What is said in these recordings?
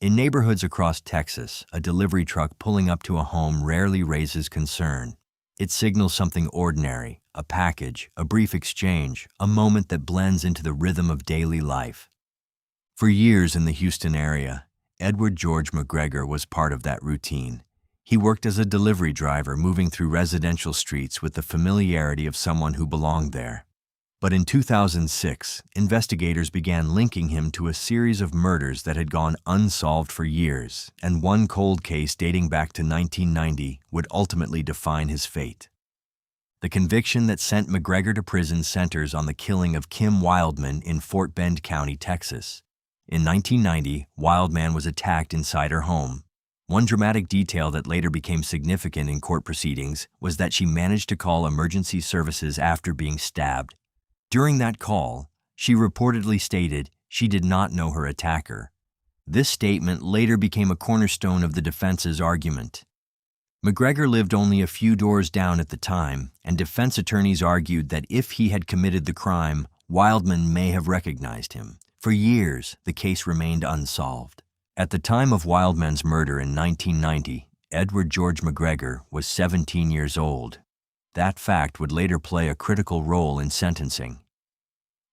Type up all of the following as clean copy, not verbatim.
In neighborhoods across Texas, a delivery truck pulling up to a home rarely raises concern. It signals something ordinary, a package, a brief exchange, a moment that blends into the rhythm of daily life. For years in the Houston area, Edward George McGregor was part of that routine. He worked as a delivery driver, moving through residential streets with the familiarity of someone who belonged there. But in 2006, investigators began linking him to a series of murders that had gone unsolved for years, and one cold case dating back to 1990 would ultimately define his fate. The conviction that sent McGregor to prison centers on the killing of Kim Wildman in Fort Bend County, Texas. In 1990, Wildman was attacked inside her home. One dramatic detail that later became significant in court proceedings was that she managed to call emergency services after being stabbed. During that call, she reportedly stated she did not know her attacker. This statement later became a cornerstone of the defense's argument. McGregor lived only a few doors down at the time, and defense attorneys argued that if he had committed the crime, Wildman may have recognized him. For years, the case remained unsolved. At the time of Wildman's murder in 1990, Edward George McGregor was 17 years old. That fact would later play a critical role in sentencing.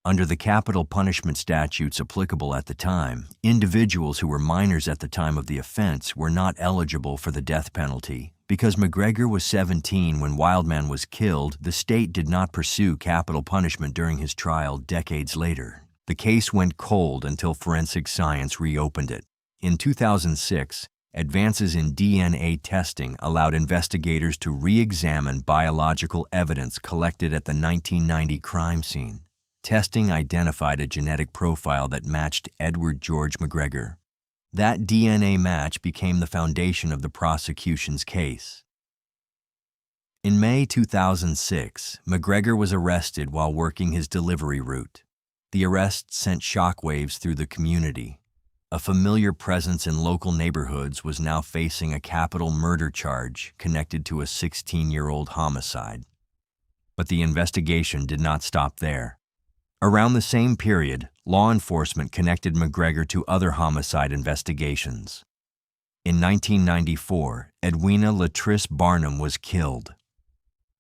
Under the capital punishment statutes applicable at the time, individuals who were minors at the time of the offense were not eligible for the death penalty. Because McGregor was 17 when Wildman was killed, the state did not pursue capital punishment during his trial decades later. The case went cold until forensic science reopened it. In 2006, advances in DNA testing allowed investigators to re-examine biological evidence collected at the 1990 crime scene. Testing identified a genetic profile that matched Edward George McGregor. That DNA match became the foundation of the prosecution's case. In May 2006, McGregor was arrested while working his delivery route. The arrest sent shockwaves through the community. A familiar presence in local neighborhoods was now facing a capital murder charge connected to a 16-year-old homicide. But the investigation did not stop there. Around the same period, law enforcement connected McGregor to other homicide investigations. In 1994, Edwina Latrice Barnum was killed.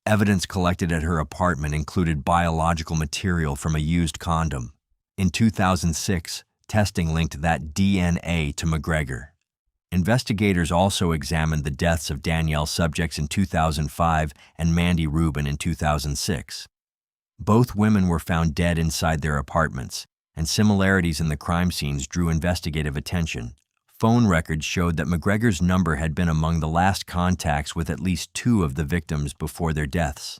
Evidence collected at her apartment included biological material from a used condom. In 2006, testing linked that DNA to McGregor. Investigators also examined the deaths of Danielle Subjects in 2005 and Mandy Rubin in 2006. Both women were found dead inside their apartments, and similarities in the crime scenes drew investigative attention. Phone records showed that McGregor's number had been among the last contacts with at least two of the victims before their deaths.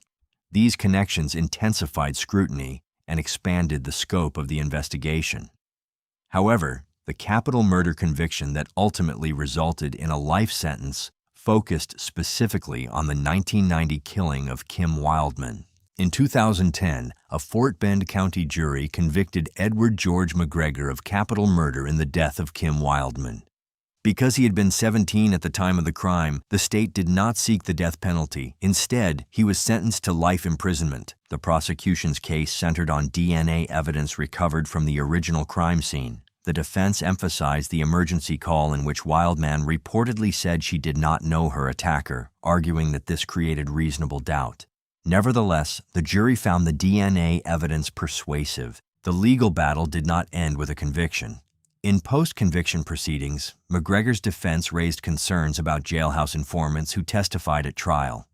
These connections intensified scrutiny and expanded the scope of the investigation. However, the capital murder conviction that ultimately resulted in a life sentence focused specifically on the 1990 killing of Kim Wildman. In 2010, a Fort Bend County jury convicted Edward George McGregor of capital murder in the death of Kim Wildman. Because he had been 17 at the time of the crime, the state did not seek the death penalty. Instead, he was sentenced to life imprisonment. The prosecution's case centered on DNA evidence recovered from the original crime scene. The defense emphasized the emergency call in which Wildman reportedly said she did not know her attacker, arguing that this created reasonable doubt. Nevertheless, the jury found the DNA evidence persuasive. The legal battle did not end with a conviction. In post-conviction proceedings, McGregor's defense raised concerns about jailhouse informants who testified at trial.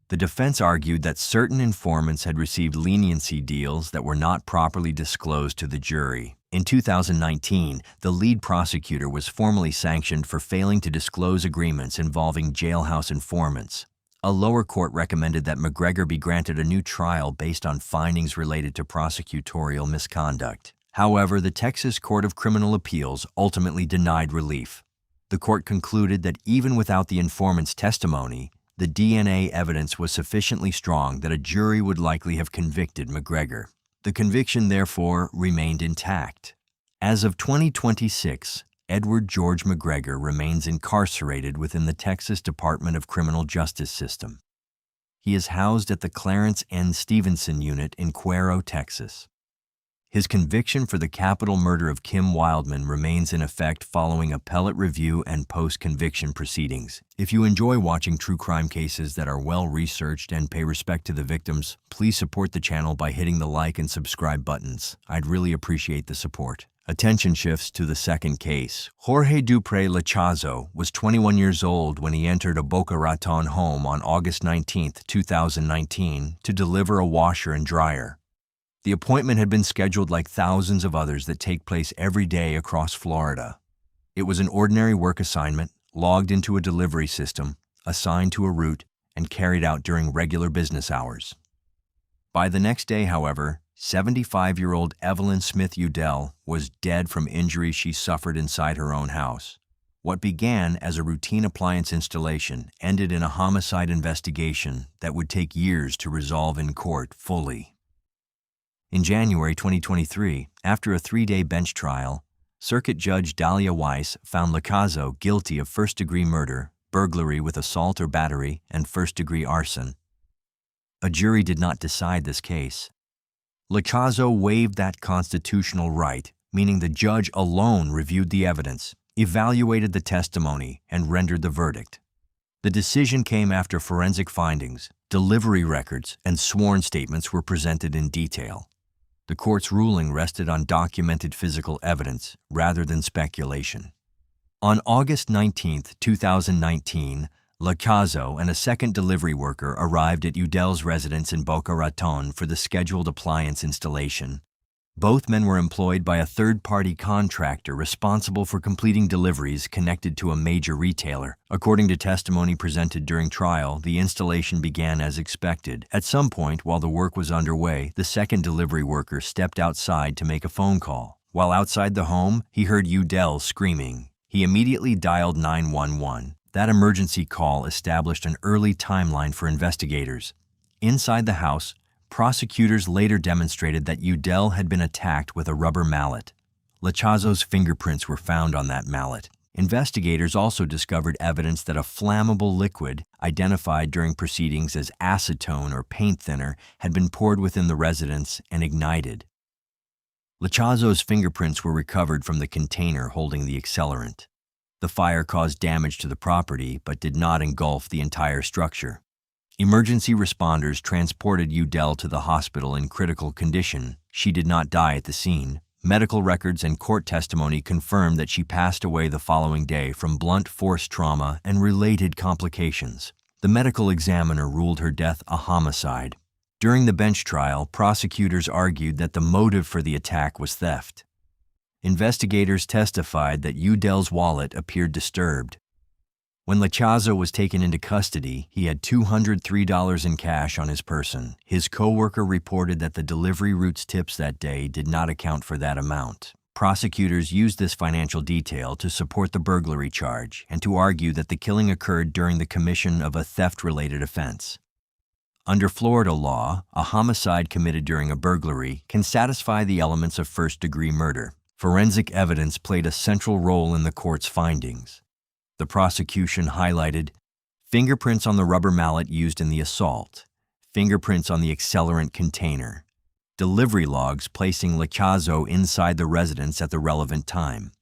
The defense argued that certain informants had received leniency deals that were not properly disclosed to the jury. In 2019, the lead prosecutor was formally sanctioned for failing to disclose agreements involving jailhouse informants. A lower court recommended that McGregor be granted a new trial based on findings related to prosecutorial misconduct. However, the Texas Court of Criminal Appeals ultimately denied relief. The court concluded that even without the informant's testimony, the DNA evidence was sufficiently strong that a jury would likely have convicted McGregor. The conviction, therefore, remained intact. As of 2026, Edward George McGregor remains incarcerated within the Texas Department of Criminal Justice System. He is housed at the Clarence N. Stevenson Unit in Cuero, Texas. His conviction for the capital murder of Kim Wildman remains in effect following appellate review and post-conviction proceedings. If you enjoy watching true crime cases that are well-researched and pay respect to the victims, please support the channel by hitting the like and subscribe buttons. I'd really appreciate the support. Attention shifts to the second case. Jorge Dupre Lachazo was 21 years old when he entered a Boca Raton home on August 19, 2019, to deliver a washer and dryer. The appointment had been scheduled like thousands of others that take place every day across Florida. It was an ordinary work assignment, logged into a delivery system, assigned to a route, and carried out during regular business hours. By the next day, however, 75-year-old Evelyn Smith Udell was dead from injuries she suffered inside her own house. What began as a routine appliance installation ended in a homicide investigation that would take years to resolve in court fully. In January 2023, after a 3-day bench trial, Circuit Judge Dahlia Weiss found Lachazo guilty of first-degree murder, burglary with assault or battery, and first-degree arson. A jury did not decide this case. Lachazo waived that constitutional right, meaning the judge alone reviewed the evidence, evaluated the testimony, and rendered the verdict. The decision came after forensic findings, delivery records, and sworn statements were presented in detail. The court's ruling rested on documented physical evidence rather than speculation. On August 19, 2019, Lachazo and a second delivery worker arrived at Udell's residence in Boca Raton for the scheduled appliance installation. Both men were employed by a third-party contractor responsible for completing deliveries connected to a major retailer. According to testimony presented during trial, the installation began as expected. At some point while the work was underway, the second delivery worker stepped outside to make a phone call. While outside the home, he heard Udell screaming. He immediately dialed 911. That emergency call established an early timeline for investigators. Inside the house, prosecutors later demonstrated that Udell had been attacked with a rubber mallet. Lachazo's fingerprints were found on that mallet. Investigators also discovered evidence that a flammable liquid, identified during proceedings as acetone or paint thinner, had been poured within the residence and ignited. Lachazo's fingerprints were recovered from the container holding the accelerant. The fire caused damage to the property but did not engulf the entire structure. Emergency responders transported Udell to the hospital in critical condition. She did not die at the scene. Medical records and court testimony confirmed that she passed away the following day from blunt force trauma and related complications. The medical examiner ruled her death a homicide. During the bench trial, prosecutors argued that the motive for the attack was theft. Investigators testified that Udell's wallet appeared disturbed. When Lachazo was taken into custody, he had $203 in cash on his person. His co-worker reported that the delivery route's tips that day did not account for that amount. Prosecutors used this financial detail to support the burglary charge and to argue that the killing occurred during the commission of a theft-related offense. Under Florida law, a homicide committed during a burglary can satisfy the elements of first-degree murder. Forensic evidence played a central role in the court's findings. The prosecution highlighted fingerprints on the rubber mallet used in the assault, fingerprints on the accelerant container, delivery logs placing Lachazo inside the residence at the relevant time,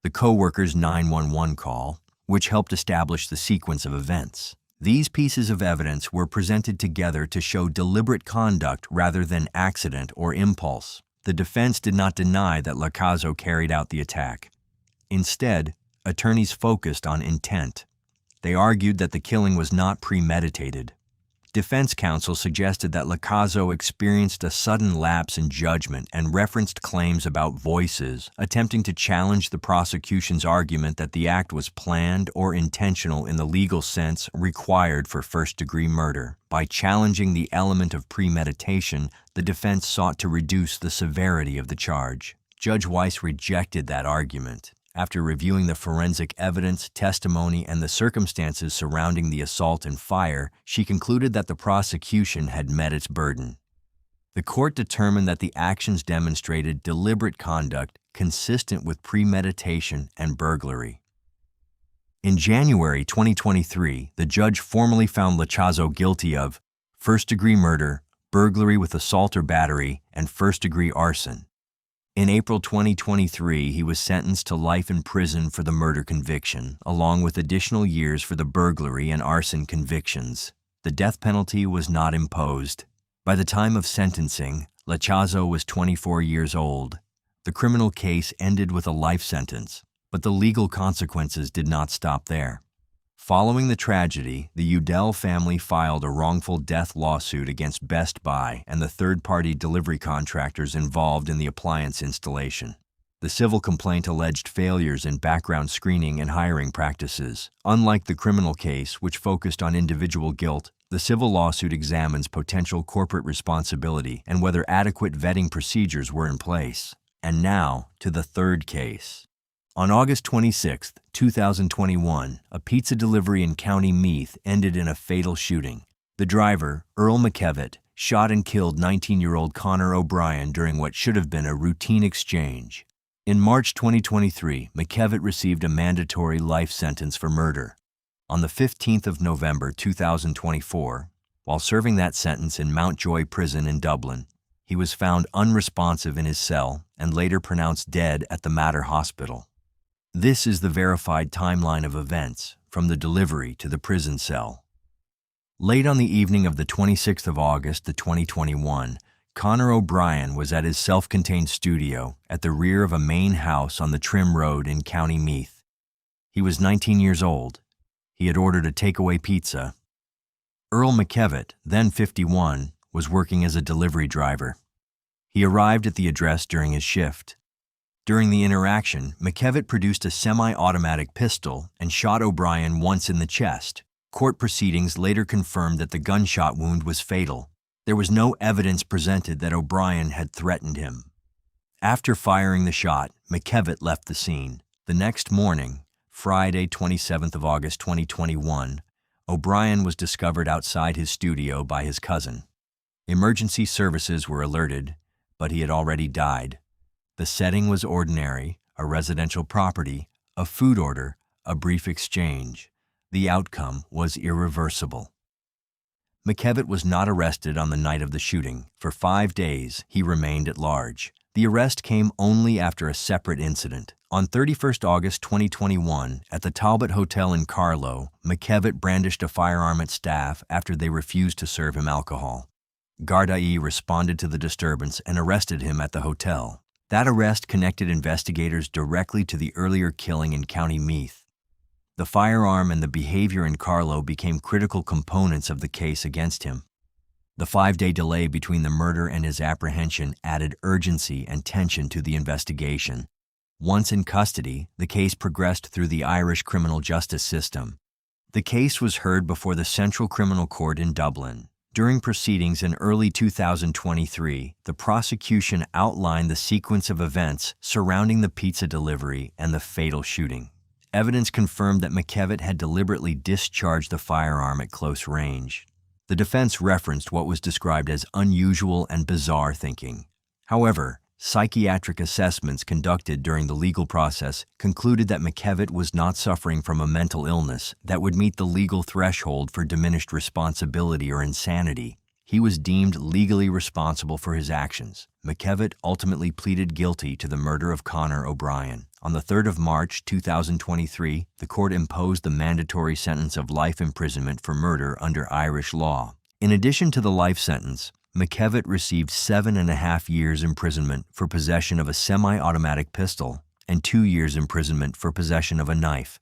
the co-worker's 911 call, which helped establish the sequence of events. These pieces of evidence were presented together to show deliberate conduct rather than accident or impulse. The defense did not deny that Lachazo carried out the attack. Instead, attorneys focused on intent. They argued that the killing was not premeditated. Defense counsel suggested that Lachazo experienced a sudden lapse in judgment and referenced claims about voices, attempting to challenge the prosecution's argument that the act was planned or intentional in the legal sense required for first-degree murder. By challenging the element of premeditation, the defense sought to reduce the severity of the charge. Judge Weiss rejected that argument. After reviewing the forensic evidence, testimony, and the circumstances surrounding the assault and fire, she concluded that the prosecution had met its burden. The court determined that the actions demonstrated deliberate conduct consistent with premeditation and burglary. In January 2023, the judge formally found Lachazo guilty of first-degree murder, burglary with assault or battery, and first-degree arson. In April 2023, he was sentenced to life in prison for the murder conviction, along with additional years for the burglary and arson convictions. The death penalty was not imposed. By the time of sentencing, Lachazo was 24 years old. The criminal case ended with a life sentence, but the legal consequences did not stop there. Following the tragedy, the Udell family filed a wrongful death lawsuit against Best Buy and the third-party delivery contractors involved in the appliance installation. The civil complaint alleged failures in background screening and hiring practices. Unlike the criminal case, which focused on individual guilt, the civil lawsuit examines potential corporate responsibility and whether adequate vetting procedures were in place. And now, to the third case. On August 26, 2021, a pizza delivery in County Meath ended in a fatal shooting. The driver, Earl McKevitt, shot and killed 19-year-old Connor O'Brien during what should have been a routine exchange. In March 2023, McKevitt received a mandatory life sentence for murder. On the 15th of November 2024, while serving that sentence in Mountjoy Prison in Dublin, he was found unresponsive in his cell and later pronounced dead at the Mater Hospital. This is the verified timeline of events, from the delivery to the prison cell. Late on the evening of the 26th of August, 2021, Connor O'Brien was at his self-contained studio at the rear of a main house on the Trim Road in County Meath. He was 19 years old. He had ordered a takeaway pizza. Earl McKevitt, then 51, was working as a delivery driver. He arrived at the address during his shift. During the interaction, McKevitt produced a semi-automatic pistol and shot O'Brien once in the chest. Court proceedings later confirmed that the gunshot wound was fatal. There was no evidence presented that O'Brien had threatened him. After firing the shot, McKevitt left the scene. The next morning, Friday, 27th of August 2021, O'Brien was discovered outside his studio by his cousin. Emergency services were alerted, but he had already died. The setting was ordinary, a residential property, a food order, a brief exchange. The outcome was irreversible. McKevitt was not arrested on the night of the shooting. For 5 days, he remained at large. The arrest came only after a separate incident. On 31st August 2021, at the Talbot Hotel in Carlow, McKevitt brandished a firearm at staff after they refused to serve him alcohol. Gardaí responded to the disturbance and arrested him at the hotel. That arrest connected investigators directly to the earlier killing in County Meath. The firearm and the behavior in Carlow became critical components of the case against him. The 5-day delay between the murder and his apprehension added urgency and tension to the investigation. Once in custody, the case progressed through the Irish criminal justice system. The case was heard before the Central Criminal Court in Dublin. During proceedings in early 2023, the prosecution outlined the sequence of events surrounding the pizza delivery and the fatal shooting. Evidence confirmed that McKevitt had deliberately discharged the firearm at close range. The defense referenced what was described as unusual and bizarre thinking. However, psychiatric assessments conducted during the legal process concluded that McKevitt was not suffering from a mental illness that would meet the legal threshold for diminished responsibility or insanity. He was deemed legally responsible for his actions. McKevitt ultimately pleaded guilty to the murder of Connor O'Brien. On the 3rd of March 2023, the court imposed the mandatory sentence of life imprisonment for murder under Irish law. In addition to the life sentence, McKevitt received 7.5 years imprisonment for possession of a semi-automatic pistol and 2 years imprisonment for possession of a knife.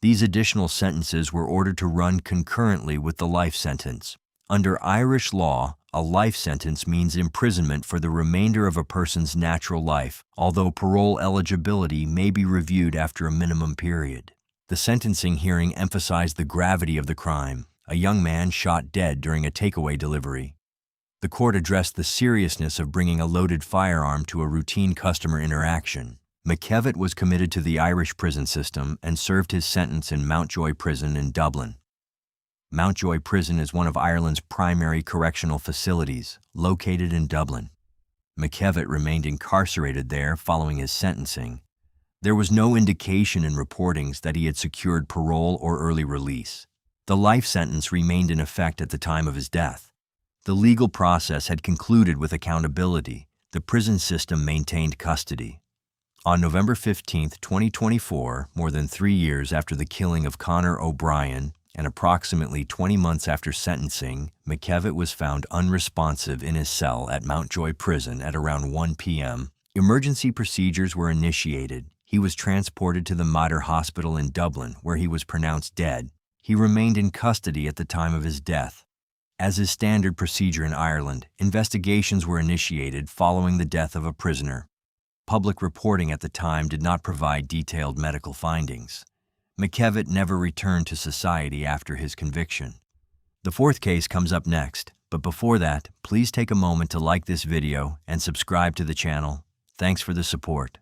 These additional sentences were ordered to run concurrently with the life sentence. Under Irish law, a life sentence means imprisonment for the remainder of a person's natural life, although parole eligibility may be reviewed after a minimum period. The sentencing hearing emphasized the gravity of the crime, a young man shot dead during a takeaway delivery. The court addressed the seriousness of bringing a loaded firearm to a routine customer interaction. McKevitt was committed to the Irish prison system and served his sentence in Mountjoy Prison in Dublin. Mountjoy Prison is one of Ireland's primary correctional facilities, located in Dublin. McKevitt remained incarcerated there following his sentencing. There was no indication in reportings that he had secured parole or early release. The life sentence remained in effect at the time of his death. The legal process had concluded with accountability. The prison system maintained custody. On November 15, 2024, more than 3 years after the killing of Connor O'Brien and approximately 20 months after sentencing, McKevitt was found unresponsive in his cell at Mountjoy Prison at around 1 p.m. Emergency procedures were initiated. He was transported to the Mater Hospital in Dublin, where he was pronounced dead. He remained in custody at the time of his death. As is standard procedure in Ireland, investigations were initiated following the death of a prisoner. Public reporting at the time did not provide detailed medical findings. McKevitt never returned to society after his conviction. The fourth case comes up next, but before that, please take a moment to like this video and subscribe to the channel. Thanks for the support.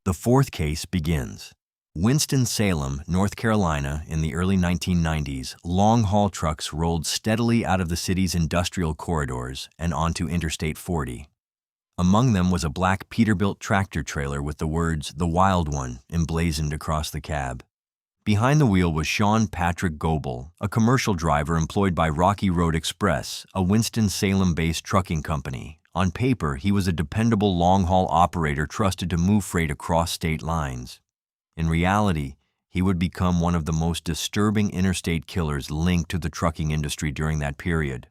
The fourth case begins. Winston-Salem, North Carolina, in the early 1990s, long-haul trucks rolled steadily out of the city's industrial corridors and onto Interstate 40. Among them was a black Peterbilt tractor trailer with the words, "The Wild One," emblazoned across the cab. Behind the wheel was Sean Patrick Goebel, a commercial driver employed by Rocky Road Express, a Winston-Salem-based trucking company. On paper, he was a dependable long-haul operator trusted to move freight across state lines. In reality, he would become one of the most disturbing interstate killers linked to the trucking industry during that period.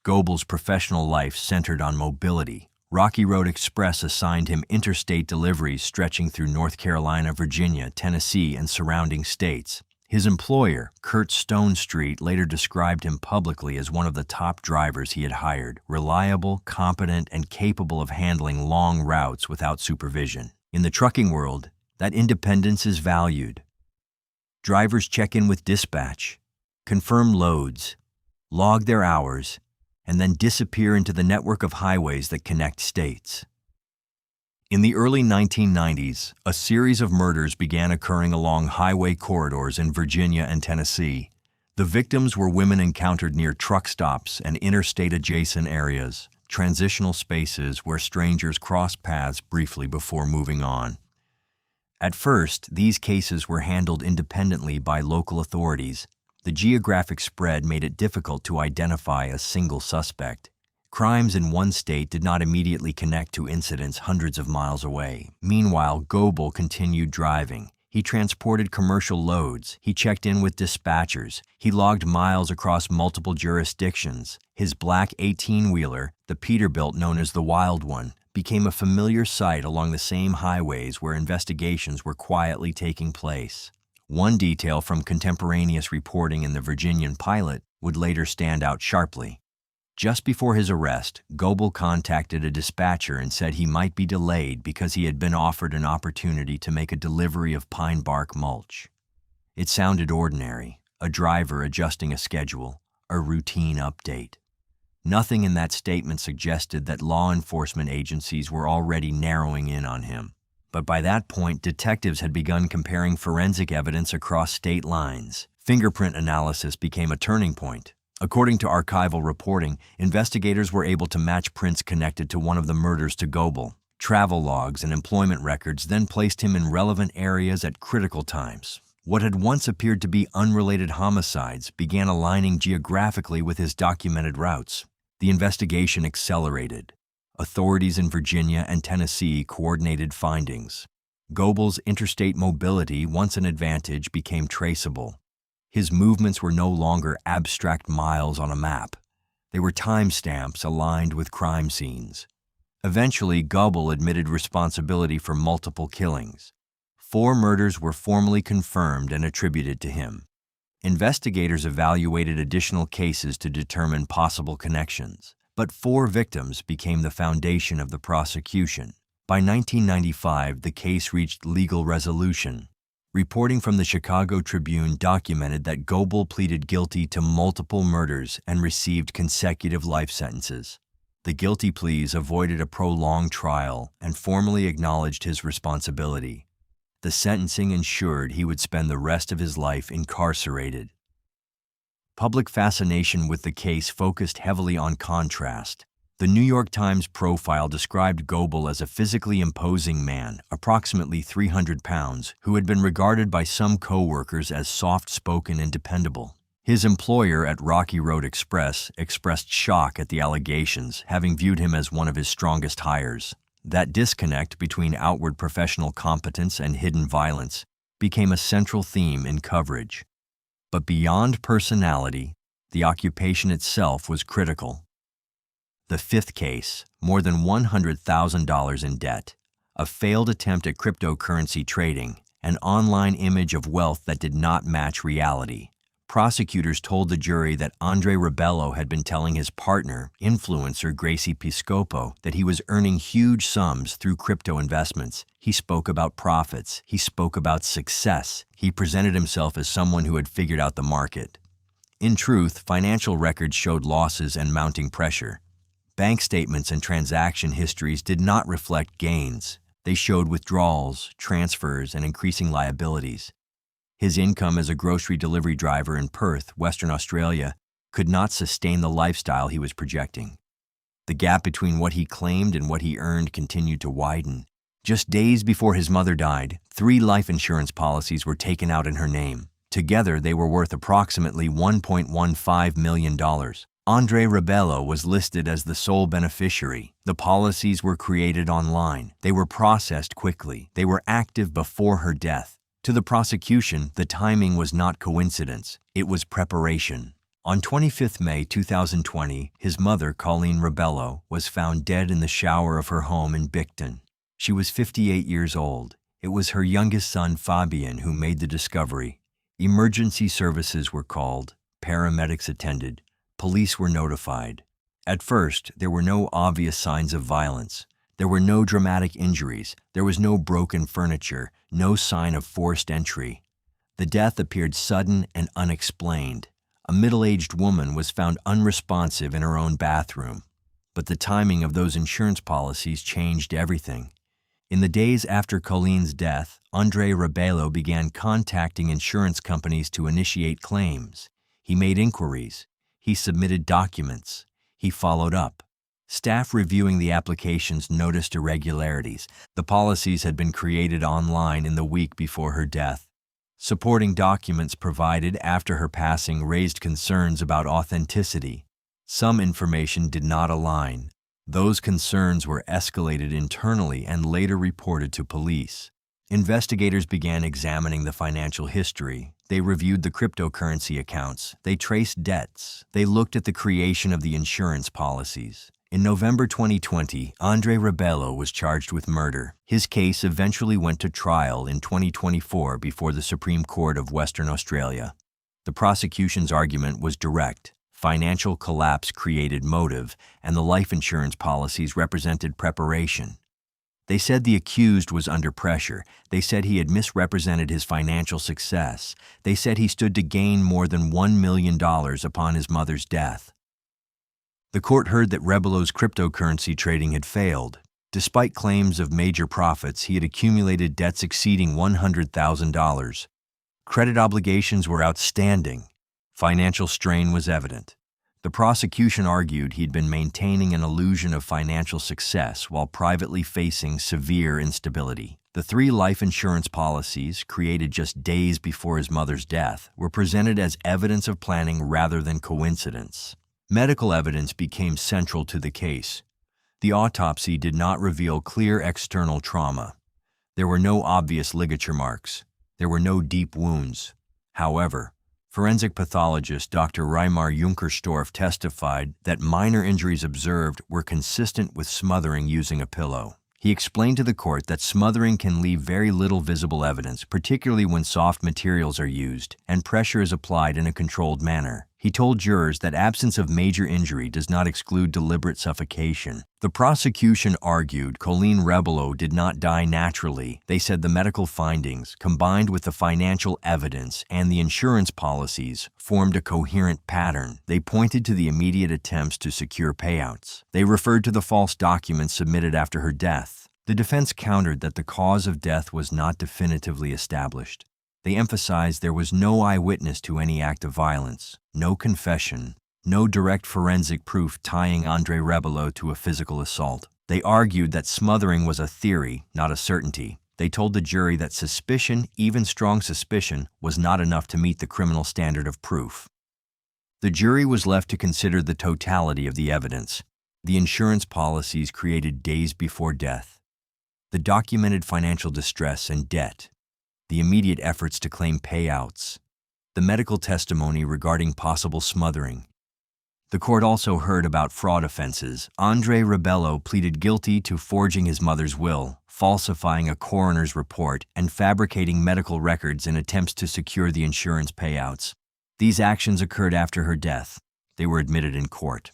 Goebel's professional life centered on mobility. Rocky Road Express assigned him interstate deliveries stretching through North Carolina, Virginia, Tennessee, and surrounding states. His employer, Kurt Stonestreet, later described him publicly as one of the top drivers he had hired, reliable, competent, and capable of handling long routes without supervision. In the trucking world, that independence is valued. Drivers check in with dispatch, confirm loads, log their hours, and then disappear into the network of highways that connect states. In the early 1990s, a series of murders began occurring along highway corridors in Virginia and Tennessee. The victims were women encountered near truck stops and interstate-adjacent areas, transitional spaces where strangers crossed paths briefly before moving on. At first, these cases were handled independently by local authorities. The geographic spread made it difficult to identify a single suspect. Crimes in one state did not immediately connect to incidents hundreds of miles away. Meanwhile, Goebel continued driving. He transported commercial loads. He checked in with dispatchers. He logged miles across multiple jurisdictions. His black 18-wheeler, the Peterbilt known as the Wild One, became a familiar sight along the same highways where investigations were quietly taking place. One detail from contemporaneous reporting in the Virginian Pilot would later stand out sharply. Just before his arrest, Goebel contacted a dispatcher and said he might be delayed because he had been offered an opportunity to make a delivery of pine bark mulch. It sounded ordinary, a driver adjusting a schedule, a routine update. Nothing in that statement suggested that law enforcement agencies were already narrowing in on him. But by that point, detectives had begun comparing forensic evidence across state lines. Fingerprint analysis became a turning point. According to archival reporting, investigators were able to match prints connected to one of the murders to Goebel. Travel logs and employment records then placed him in relevant areas at critical times. What had once appeared to be unrelated homicides began aligning geographically with his documented routes. The investigation accelerated. Authorities in Virginia and Tennessee coordinated findings. Goebel's interstate mobility, once an advantage, became traceable. His movements were no longer abstract miles on a map. They were timestamps aligned with crime scenes. Eventually, Goebel admitted responsibility for multiple killings. 4 murders were formally confirmed and attributed to him. Investigators evaluated additional cases to determine possible connections. But 4 victims became the foundation of the prosecution. By 1995, the case reached legal resolution. Reporting from the Chicago Tribune documented that Goebel pleaded guilty to multiple murders and received consecutive life sentences. The guilty pleas avoided a prolonged trial and formally acknowledged his responsibility. The sentencing ensured he would spend the rest of his life incarcerated. Public fascination with the case focused heavily on contrast. The New York Times profile described Goebel as a physically imposing man, approximately 300 pounds, who had been regarded by some co-workers as soft-spoken and dependable. His employer at Rocky Road Express expressed shock at the allegations, having viewed him as one of his strongest hires. That disconnect between outward professional competence and hidden violence became a central theme in coverage. But beyond personality, the occupation itself was critical. The fifth case, more than $100,000 in debt, a failed attempt at cryptocurrency trading, an online image of wealth that did not match reality. Prosecutors told the jury that Andre Rebello had been telling his partner, influencer Gracie Piscopo, that he was earning huge sums through crypto investments. He spoke about profits. He spoke about success. He presented himself as someone who had figured out the market. In truth, financial records showed losses and mounting pressure. Bank statements and transaction histories did not reflect gains. They showed withdrawals, transfers, and increasing liabilities. His income as a grocery delivery driver in Perth, Western Australia, could not sustain the lifestyle he was projecting. The gap between what he claimed and what he earned continued to widen. Just days before his mother died, 3 life insurance policies were taken out in her name. Together, they were worth approximately $1.15 million. Andre Rebello was listed as the sole beneficiary. The policies were created online. They were processed quickly. They were active before her death. To the prosecution, the timing was not coincidence. It was preparation. On 25 May 2020, his mother, Colleen Rebello, was found dead in the shower of her home in Bicton. She was 58 years old. It was her youngest son, Fabian, who made the discovery. Emergency services were called. Paramedics attended. Police were notified. At first, there were no obvious signs of violence. There were no dramatic injuries. There was no broken furniture, no sign of forced entry. The death appeared sudden and unexplained. A middle-aged woman was found unresponsive in her own bathroom. But the timing of those insurance policies changed everything. In the days after Colleen's death, Andre Rebello began contacting insurance companies to initiate claims. He made inquiries. He submitted documents. He followed up. Staff reviewing the applications noticed irregularities. The policies had been created online in the week before her death. Supporting documents provided after her passing raised concerns about authenticity. Some information did not align. Those concerns were escalated internally and later reported to police. Investigators began examining the financial history. They reviewed the cryptocurrency accounts. They traced debts. They looked at the creation of the insurance policies. In November 2020, Andre Rebello was charged with murder. His case eventually went to trial in 2024 before the Supreme Court of Western Australia. The prosecution's argument was direct. Financial collapse created motive, and the life insurance policies represented preparation. They said the accused was under pressure. They said he had misrepresented his financial success. They said he stood to gain more than $1 million upon his mother's death. The court heard that Rebello's cryptocurrency trading had failed. Despite claims of major profits, he had accumulated debts exceeding $100,000. Credit obligations were outstanding. Financial strain was evident. The prosecution argued he'd been maintaining an illusion of financial success while privately facing severe instability. The 3 life insurance policies, created just days before his mother's death, were presented as evidence of planning rather than coincidence. Medical evidence became central to the case. The autopsy did not reveal clear external trauma. There were no obvious ligature marks. There were no deep wounds. However, forensic pathologist Dr. Reimar Junkerstorff testified that minor injuries observed were consistent with smothering using a pillow. He explained to the court that smothering can leave very little visible evidence, particularly when soft materials are used and pressure is applied in a controlled manner. He told jurors that absence of major injury does not exclude deliberate suffocation. The prosecution argued Colleen Rebello did not die naturally. They said the medical findings, combined with the financial evidence and the insurance policies, formed a coherent pattern. They pointed to the immediate attempts to secure payouts. They referred to the false documents submitted after her death. The defense countered that the cause of death was not definitively established. They emphasized there was no eyewitness to any act of violence, no confession, no direct forensic proof tying Andre Rebello to a physical assault. They argued that smothering was a theory, not a certainty. They told the jury that suspicion, even strong suspicion, was not enough to meet the criminal standard of proof. The jury was left to consider the totality of the evidence. The insurance policies created days before death. The documented financial distress and debt. The immediate efforts to claim payouts. The medical testimony regarding possible smothering. The court also heard about fraud offenses. Andre Rebello pleaded guilty to forging his mother's will, falsifying a coroner's report, and fabricating medical records in attempts to secure the insurance payouts. These actions occurred after her death. They were admitted in court.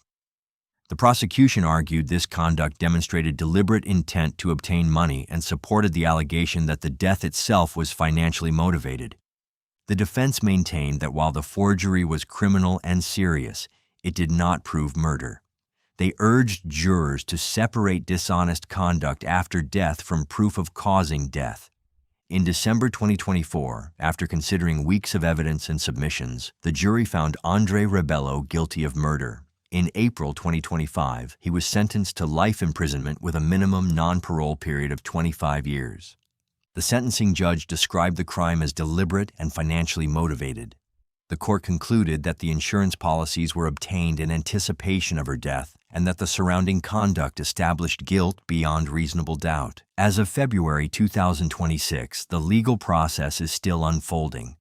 The prosecution argued this conduct demonstrated deliberate intent to obtain money and supported the allegation that the death itself was financially motivated. The defense maintained that while the forgery was criminal and serious, it did not prove murder. They urged jurors to separate dishonest conduct after death from proof of causing death. In December 2024, after considering weeks of evidence and submissions, the jury found Andre Rebello guilty of murder. In April 2025, he was sentenced to life imprisonment with a minimum non-parole period of 25 years. The sentencing judge described the crime as deliberate and financially motivated. The court concluded that the insurance policies were obtained in anticipation of her death and that the surrounding conduct established guilt beyond reasonable doubt. As of February 2026, the legal process is still unfolding.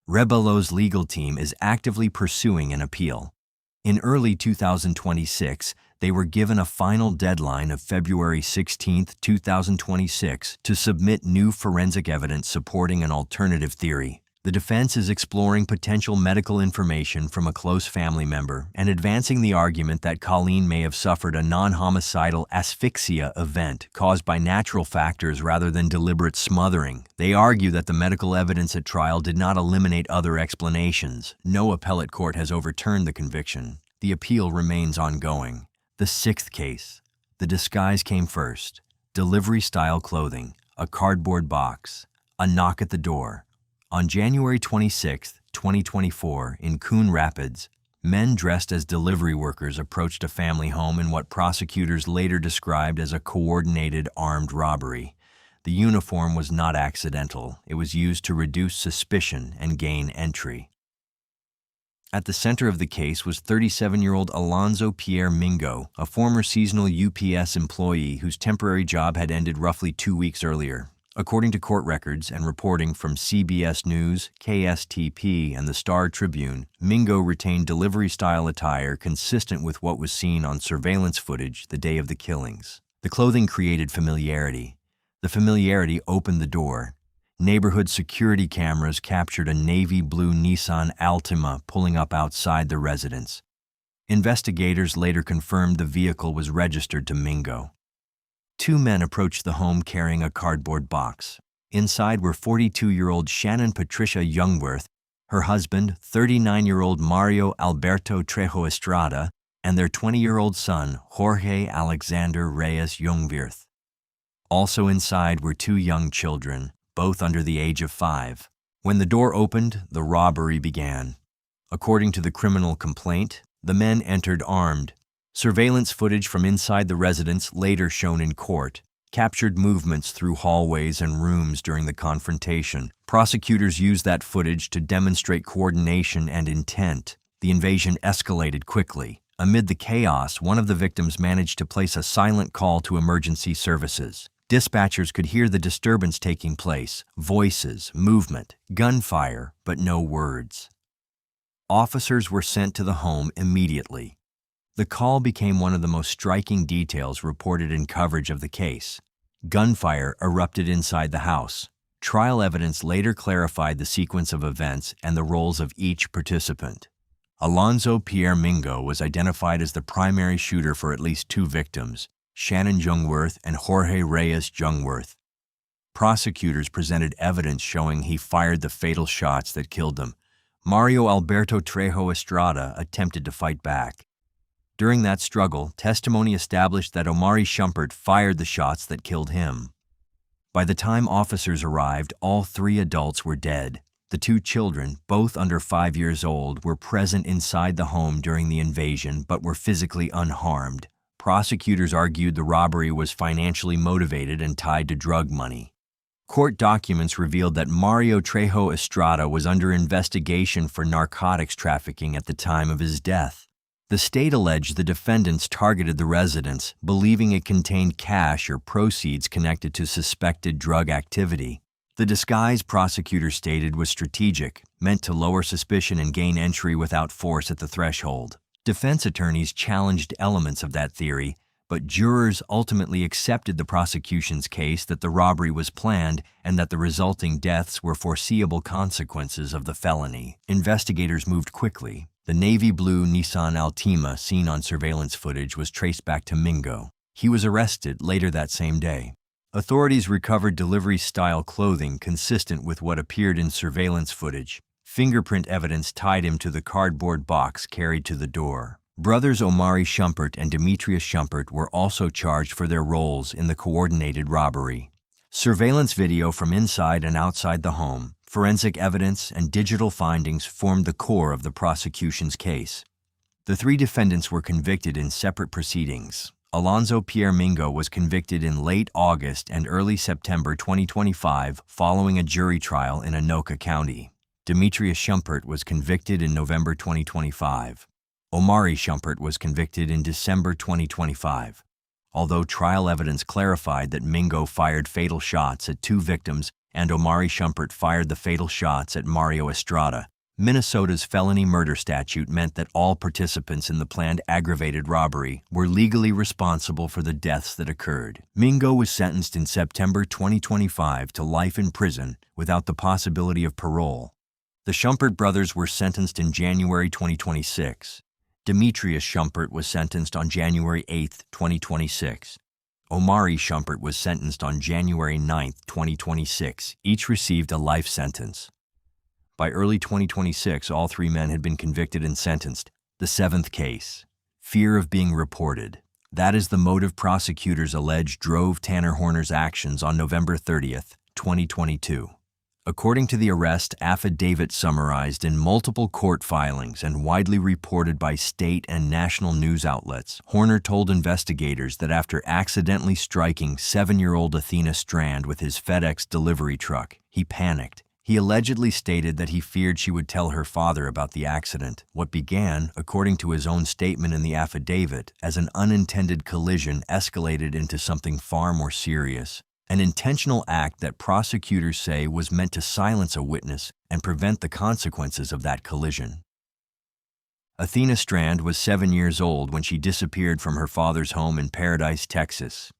Rebello's legal team is actively pursuing an appeal. In early 2026, they were given a final deadline of February 16, 2026, to submit new forensic evidence supporting an alternative theory. The defense is exploring potential medical information from a close family member and advancing the argument that Colleen may have suffered a non-homicidal asphyxia event caused by natural factors rather than deliberate smothering. They argue that the medical evidence at trial did not eliminate other explanations. No appellate court has overturned the conviction. The appeal remains ongoing. The sixth case. The disguise came first. Delivery-style clothing, a cardboard box, a knock at the door. On January 26, 2024, in Coon Rapids, men dressed as delivery workers approached a family home in what prosecutors later described as a coordinated armed robbery. The uniform was not accidental. It was used to reduce suspicion and gain entry. At the center of the case was 37-year-old Alonzo Pierre Mingo, a former seasonal UPS employee whose temporary job had ended roughly 2 weeks earlier. According to court records and reporting from CBS News, KSTP, and the Star Tribune, Mingo retained delivery-style attire consistent with what was seen on surveillance footage the day of the killings. The clothing created familiarity. The familiarity opened the door. Neighborhood security cameras captured a navy blue Nissan Altima pulling up outside the residence. Investigators later confirmed the vehicle was registered to Mingo. Two men approached the home carrying a cardboard box. Inside were 42-year-old Shannon Patricia Youngworth, her husband, 39-year-old Mario Alberto Trejo Estrada, and their 20-year-old son, Jorge Alexander Reyes Youngwirth. Also inside were two young children, both under the age of 5. When the door opened, the robbery began. According to the criminal complaint, the men entered armed. Surveillance footage from inside the residence, later shown in court, captured movements through hallways and rooms during the confrontation. Prosecutors used that footage to demonstrate coordination and intent. The invasion escalated quickly. Amid the chaos, one of the victims managed to place a silent call to emergency services. Dispatchers could hear the disturbance taking place, voices, movement, gunfire, but no words. Officers were sent to the home immediately. The call became one of the most striking details reported in coverage of the case. Gunfire erupted inside the house. Trial evidence later clarified the sequence of events and the roles of each participant. Alonzo Pierre Mingo was identified as the primary shooter for at least 2 victims, Shannon Youngworth and Jorge Reyes Youngworth. Prosecutors presented evidence showing he fired the fatal shots that killed them. Mario Alberto Trejo Estrada attempted to fight back. During that struggle, testimony established that Omari Shumpert fired the shots that killed him. By the time officers arrived, all 3 adults were dead. The 2 children, both under 5 years old, were present inside the home during the invasion but were physically unharmed. Prosecutors argued the robbery was financially motivated and tied to drug money. Court documents revealed that Mario Trejo Estrada was under investigation for narcotics trafficking at the time of his death. The state alleged the defendants targeted the residence, believing it contained cash or proceeds connected to suspected drug activity. The disguise, prosecutors stated, was strategic, meant to lower suspicion and gain entry without force at the threshold. Defense attorneys challenged elements of that theory, but jurors ultimately accepted the prosecution's case that the robbery was planned and that the resulting deaths were foreseeable consequences of the felony. Investigators moved quickly. The navy blue Nissan Altima seen on surveillance footage was traced back to Mingo. He was arrested later that same day. Authorities recovered delivery-style clothing consistent with what appeared in surveillance footage. Fingerprint evidence tied him to the cardboard box carried to the door. Brothers Omari Shumpert and Demetrius Shumpert were also charged for their roles in the coordinated robbery. Surveillance video from inside and outside the home, forensic evidence, and digital findings formed the core of the prosecution's case. The three defendants were convicted in separate proceedings. Alonzo Pierre Mingo was convicted in late August and early September 2025 following a jury trial in Anoka County. Demetrius Shumpert was convicted in November 2025. Omari Shumpert was convicted in December 2025. Although trial evidence clarified that Mingo fired fatal shots at two victims and Omari Shumpert fired the fatal shots at Mario Estrada, Minnesota's felony murder statute meant that all participants in the planned aggravated robbery were legally responsible for the deaths that occurred. Mingo was sentenced in September 2025 to life in prison without the possibility of parole. The Shumpert brothers were sentenced in January 2026. Demetrius Shumpert was sentenced on January 8, 2026. Omari Shumpert was sentenced on January 9, 2026. Each received a life sentence. By early 2026, all three men had been convicted and sentenced. The seventh case, fear of being reported. That is the motive prosecutors allege drove Tanner Horner's actions on November 30, 2022. According to the arrest affidavit summarized in multiple court filings and widely reported by state and national news outlets, Horner told investigators that after accidentally striking 7-year-old Athena Strand with his FedEx delivery truck, he panicked. He allegedly stated that he feared she would tell her father about the accident. What began, according to his own statement in the affidavit, as an unintended collision escalated into something far more serious. An intentional act that prosecutors say was meant to silence a witness and prevent the consequences of that collision. Athena Strand was 7 years old when she disappeared from her father's home in Paradise, Texas.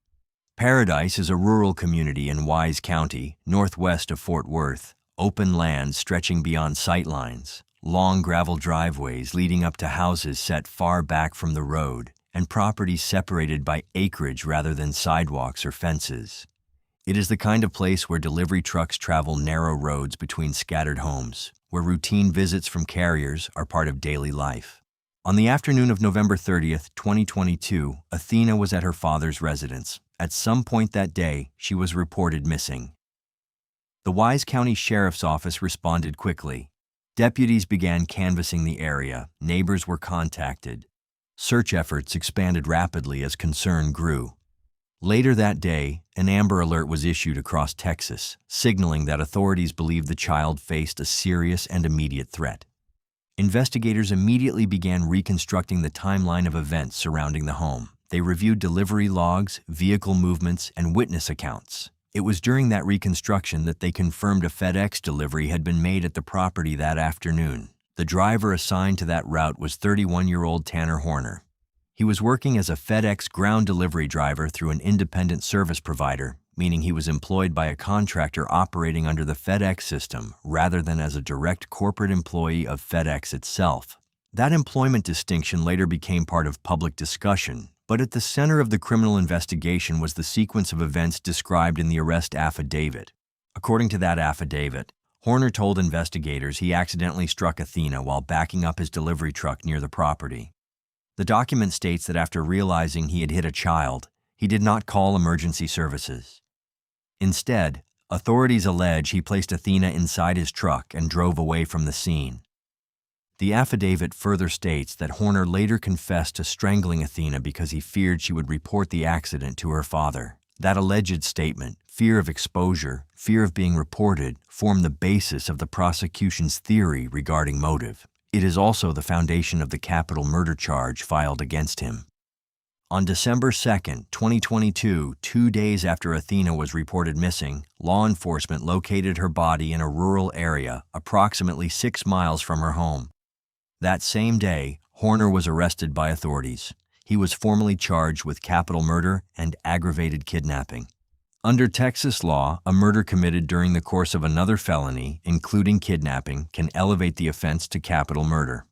Paradise is a rural community in Wise County, northwest of Fort Worth. Open land stretching beyond sightlines, long gravel driveways leading up to houses set far back from the road, and properties separated by acreage rather than sidewalks or fences. It is the kind of place where delivery trucks travel narrow roads between scattered homes, where routine visits from carriers are part of daily life. On the afternoon of November 30, 2022, Athena was at her father's residence. At some point that day, she was reported missing. The Wise County Sheriff's Office responded quickly. Deputies began canvassing the area. Neighbors were contacted. Search efforts expanded rapidly as concern grew. Later that day, an Amber Alert was issued across Texas, signaling that authorities believed the child faced a serious and immediate threat. Investigators immediately began reconstructing the timeline of events surrounding the home. They reviewed delivery logs, vehicle movements, and witness accounts. It was during that reconstruction that they confirmed a FedEx delivery had been made at the property that afternoon. The driver assigned to that route was 31-year-old Tanner Horner. He was working as a FedEx ground delivery driver through an independent service provider, meaning he was employed by a contractor operating under the FedEx system rather than as a direct corporate employee of FedEx itself. That employment distinction later became part of public discussion, but at the center of the criminal investigation was the sequence of events described in the arrest affidavit. According to that affidavit, Horner told investigators he accidentally struck Athena while backing up his delivery truck near the property. The document states that after realizing he had hit a child, he did not call emergency services. Instead, authorities allege he placed Athena inside his truck and drove away from the scene. The affidavit further states that Horner later confessed to strangling Athena because he feared she would report the accident to her father. That alleged statement, fear of exposure, fear of being reported, formed the basis of the prosecution's theory regarding motive. It is also the foundation of the capital murder charge filed against him. On December 2, 2022, 2 days after Athena was reported missing, law enforcement located her body in a rural area approximately 6 miles from her home. That same day, Horner was arrested by authorities. He was formally charged with capital murder and aggravated kidnapping. Under Texas law, a murder committed during the course of another felony, including kidnapping, can elevate the offense to capital murder.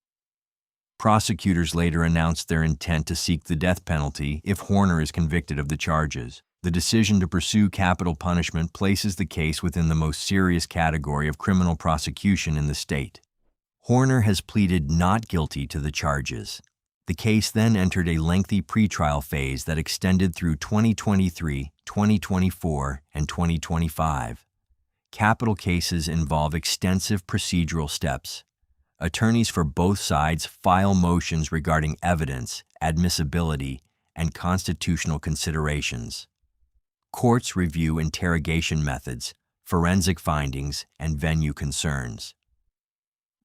Prosecutors later announced their intent to seek the death penalty if Horner is convicted of the charges. The decision to pursue capital punishment places the case within the most serious category of criminal prosecution in the state. Horner has pleaded not guilty to the charges. The case then entered a lengthy pretrial phase that extended through 2023, 2024, and 2025. Capital cases involve extensive procedural steps. Attorneys for both sides file motions regarding evidence, admissibility, and constitutional considerations. Courts review interrogation methods, forensic findings, and venue concerns.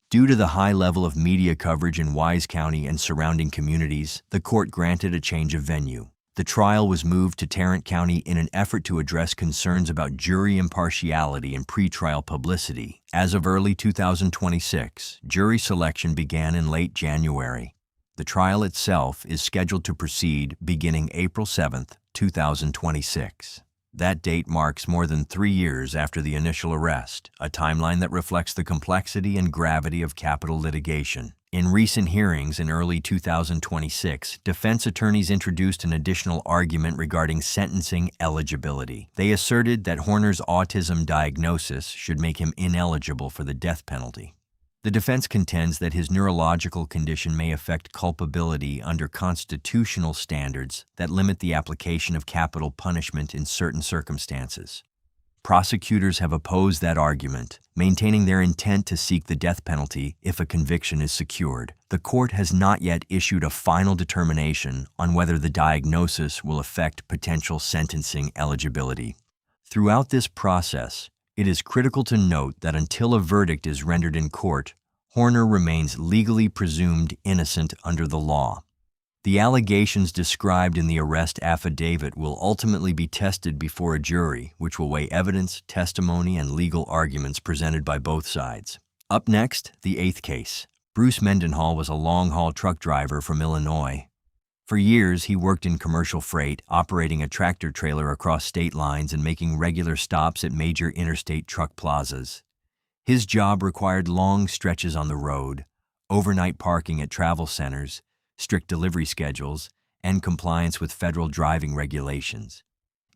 Due to the high level of media coverage in Wise County and surrounding communities, the court granted a change of venue. The trial was moved to Tarrant County in an effort to address concerns about jury impartiality and pretrial publicity. As of early 2026, jury selection began in late January. The trial itself is scheduled to proceed beginning April 7, 2026. That date marks more than 3 years after the initial arrest, a timeline that reflects the complexity and gravity of capital litigation. In recent hearings in early 2026, defense attorneys introduced an additional argument regarding sentencing eligibility. They asserted that Horner's autism diagnosis should make him ineligible for the death penalty. The defense contends that his neurological condition may affect culpability under constitutional standards that limit the application of capital punishment in certain circumstances. Prosecutors have opposed that argument, maintaining their intent to seek the death penalty if a conviction is secured. The court has not yet issued a final determination on whether the diagnosis will affect potential sentencing eligibility. Throughout this process, it is critical to note that until a verdict is rendered in court, Horner remains legally presumed innocent under the law. The allegations described in the arrest affidavit will ultimately be tested before a jury, which will weigh evidence, testimony, and legal arguments presented by both sides. Up next, the 8th case. Bruce Mendenhall was a long-haul truck driver from Illinois. For years, he worked in commercial freight, operating a tractor-trailer across state lines and making regular stops at major interstate truck plazas. His job required long stretches on the road, overnight parking at travel centers, strict delivery schedules, and compliance with federal driving regulations.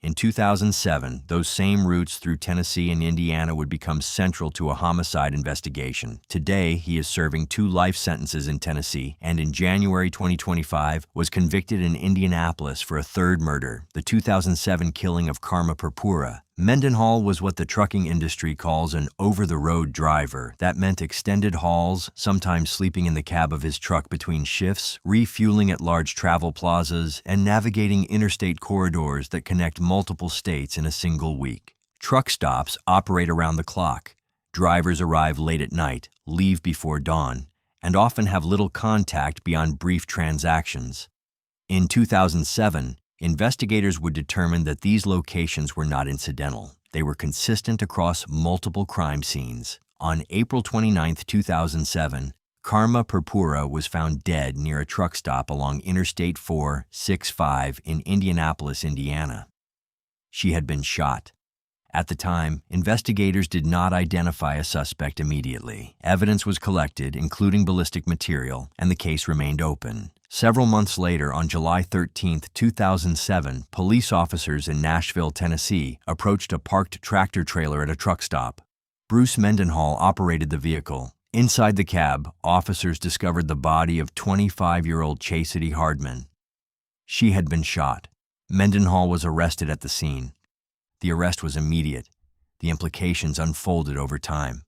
In 2007, those same routes through Tennessee and Indiana would become central to a homicide investigation. Today, he is serving 2 life sentences in Tennessee, and in January 2025 was convicted in Indianapolis for a 3rd murder, the 2007 killing of Karma Purpura. Mendenhall was what the trucking industry calls an over-the-road driver. That meant extended hauls, sometimes sleeping in the cab of his truck between shifts, refueling at large travel plazas, and navigating interstate corridors that connect multiple states in a single week. Truck stops operate around the clock. Drivers arrive late at night, leave before dawn, and often have little contact beyond brief transactions. In 2007, investigators would determine that these locations were not incidental. They were consistent across multiple crime scenes. On April 29, 2007, Karma Purpura was found dead near a truck stop along Interstate 465 in Indianapolis, Indiana. She had been shot. At the time, investigators did not identify a suspect immediately. Evidence was collected, including ballistic material, and the case remained open. Several months later, on July 13, 2007, police officers in Nashville, Tennessee, approached a parked tractor-trailer at a truck stop. Bruce Mendenhall operated the vehicle. Inside the cab, officers discovered the body of 25-year-old Chastity Hardman. She had been shot. Mendenhall was arrested at the scene. The arrest was immediate. The implications unfolded over time.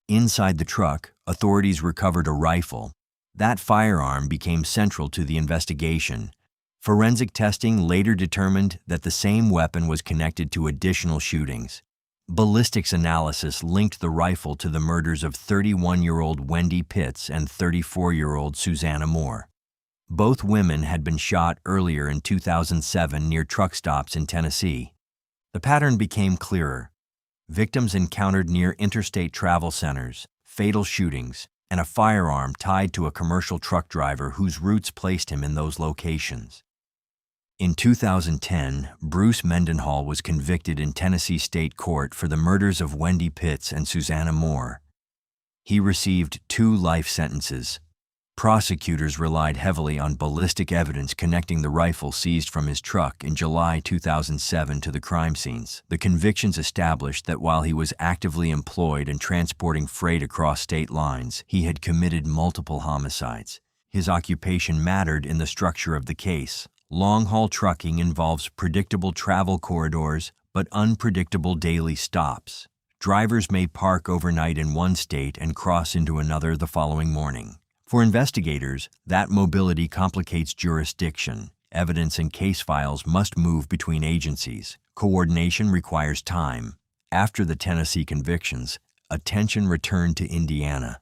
Inside the truck, authorities recovered a rifle. That firearm became central to the investigation. Forensic testing later determined that the same weapon was connected to additional shootings. Ballistics analysis linked the rifle to the murders of 31-year-old Wendy Pitts and 34-year-old Susanna Moore. Both women had been shot earlier in 2007 near truck stops in Tennessee. The pattern became clearer. Victims encountered near interstate travel centers, fatal shootings, and a firearm tied to a commercial truck driver whose roots placed him in those locations. In 2010, Bruce Mendenhall was convicted in Tennessee State Court for the murders of Wendy Pitts and Susanna Moore. He received 2 life sentences. Prosecutors relied heavily on ballistic evidence connecting the rifle seized from his truck in July 2007 to the crime scenes. The convictions established that while he was actively employed and transporting freight across state lines, he had committed multiple homicides. His occupation mattered in the structure of the case. Long-haul trucking involves predictable travel corridors, but unpredictable daily stops. Drivers may park overnight in one state and cross into another the following morning. For investigators, that mobility complicates jurisdiction. Evidence and case files must move between agencies. Coordination requires time. After the Tennessee convictions, attention returned to Indiana.